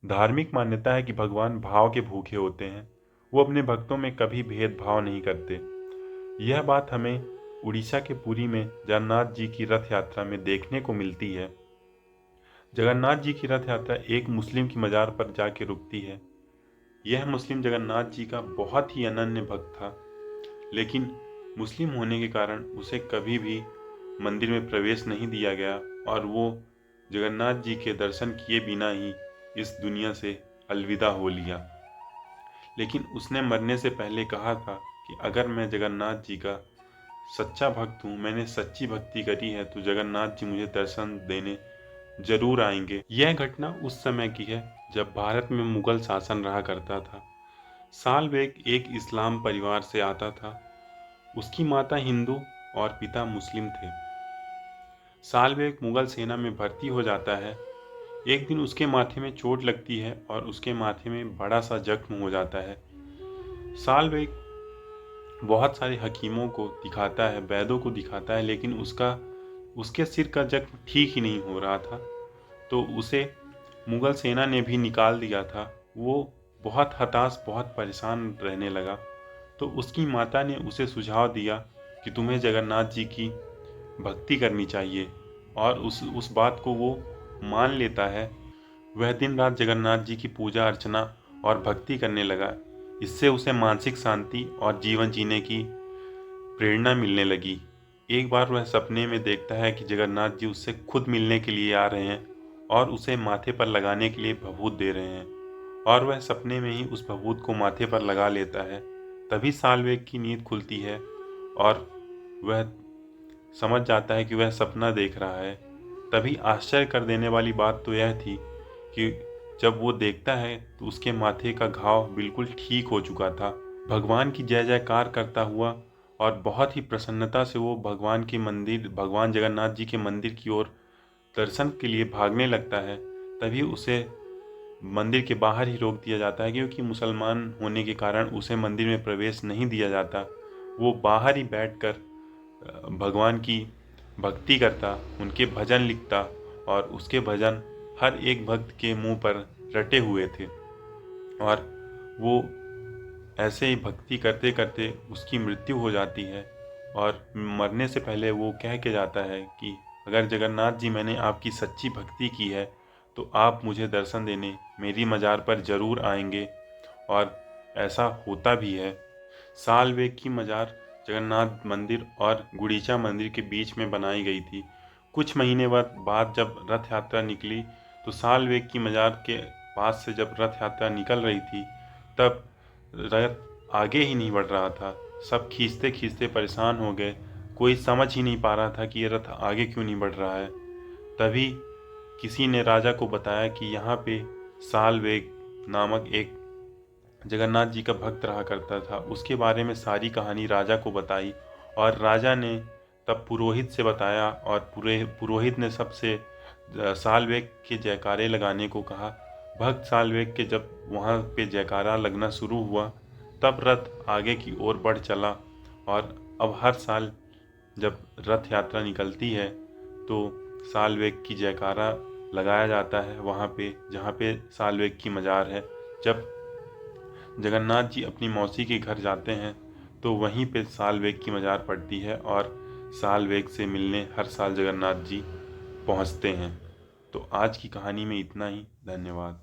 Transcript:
धार्मिक मान्यता है कि भगवान भाव के भूखे होते हैं। वो अपने भक्तों में कभी भेदभाव नहीं करते। यह बात हमें उड़ीसा के पुरी में जगन्नाथ जी की रथ यात्रा में देखने को मिलती है। जगन्नाथ जी की रथ यात्रा एक मुस्लिम की मजार पर जाके रुकती है। यह मुस्लिम जगन्नाथ जी का बहुत ही अनन्य भक्त था, लेकिन मुस्लिम होने के कारण उसे कभी भी मंदिर में प्रवेश नहीं दिया गया और वो जगन्नाथ जी के दर्शन किए बिना ही इस दुनिया से अलविदा हो लिया। लेकिन उसने मरने से पहले कहा था कि अगर मैं जगन्नाथ जी का सच्चा भक्त हूँ, मैंने सच्ची भक्ति करी है, तो जगन्नाथ जी मुझे दर्शन देने जरूर आएंगे। यह घटना उस समय की है जब भारत में मुगल शासन रहा करता था। साल्वेग एक इस्लाम परिवार से आता था। उसकी माता हिंदू और पिता मुस्लिम थे। साल्वेग मुगल सेना में भर्ती हो जाता है। एक दिन उसके माथे में चोट लगती है और उसके माथे में बड़ा सा जख्म हो जाता है। साल्वेग बहुत सारे हकीमों को दिखाता है, वैद्यों को दिखाता है, लेकिन उसके सिर का जख्म ठीक ही नहीं हो रहा था। तो उसे मुगल सेना ने भी निकाल दिया था। वो बहुत हताश, बहुत परेशान रहने लगा। तो उसकी माता ने उसे सुझाव दिया कि तुम्हें जगन्नाथ जी की भक्ति करनी चाहिए, और उस बात को वो मान लेता है। वह दिन रात जगन्नाथ जी की पूजा अर्चना और भक्ति करने लगा। इससे उसे मानसिक शांति और जीवन जीने की प्रेरणा मिलने लगी। एक बार वह सपने में देखता है कि जगन्नाथ जी उससे खुद मिलने के लिए आ रहे हैं और उसे माथे पर लगाने के लिए भभूत दे रहे हैं, और वह सपने में ही उस भभूत को माथे पर लगा लेता है। तभी साल्वेग की नींद खुलती है और वह समझ जाता है कि वह सपना देख रहा है। तभी आश्चर्य कर देने वाली बात तो यह थी कि जब वो देखता है तो उसके माथे का घाव बिल्कुल ठीक हो चुका था। भगवान की जय जयकार करता हुआ और बहुत ही प्रसन्नता से वो भगवान जगन्नाथ जी के मंदिर की ओर दर्शन के लिए भागने लगता है। तभी उसे मंदिर के बाहर ही रोक दिया जाता है, क्योंकि मुसलमान होने के कारण उसे मंदिर में प्रवेश नहीं दिया जाता। वो बाहर ही बैठकर भगवान की भक्ति करता, उनके भजन लिखता, और उसके भजन हर एक भक्त के मुंह पर रटे हुए थे। और वो ऐसे ही भक्ति करते करते उसकी मृत्यु हो जाती है। और मरने से पहले वो कह के जाता है कि अगर जगन्नाथ जी, मैंने आपकी सच्ची भक्ति की है तो आप मुझे दर्शन देने मेरी मज़ार पर ज़रूर आएंगे। और ऐसा होता भी है। सालवेग की मज़ार जगन्नाथ मंदिर और गुड़ीचा मंदिर के बीच में बनाई गई थी। कुछ महीने बाद जब रथ यात्रा निकली, तो सालवेग की मज़ार के पास से जब रथ यात्रा निकल रही थी, तब रथ आगे ही नहीं बढ़ रहा था। सब खींचते खींचते परेशान हो गए। कोई समझ ही नहीं पा रहा था कि ये रथ आगे क्यों नहीं बढ़ रहा है। तभी किसी ने राजा को बताया कि यहाँ पे सालवेग नामक एक जगन्नाथ जी का भक्त रहा करता था। उसके बारे में सारी कहानी राजा को बताई, और राजा ने तब पुरोहित से बताया, और पूरे पुरोहित ने सबसे सालवेग के जयकारे लगाने को कहा। भक्त सालवेग के जब वहाँ पे जयकारा लगना शुरू हुआ, तब रथ आगे की ओर बढ़ चला। और अब हर साल जब रथ यात्रा निकलती है तो सालवेग की जयकारा लगाया जाता है वहाँ पे जहाँ पे सालवेग की मज़ार है। जब जगन्नाथ जी अपनी मौसी के घर जाते हैं तो वहीं पे सालवेग की मज़ार पड़ती है, और सालवेग से मिलने हर साल जगन्नाथ जी पहुँचते हैं। तो आज की कहानी में इतना ही। धन्यवाद।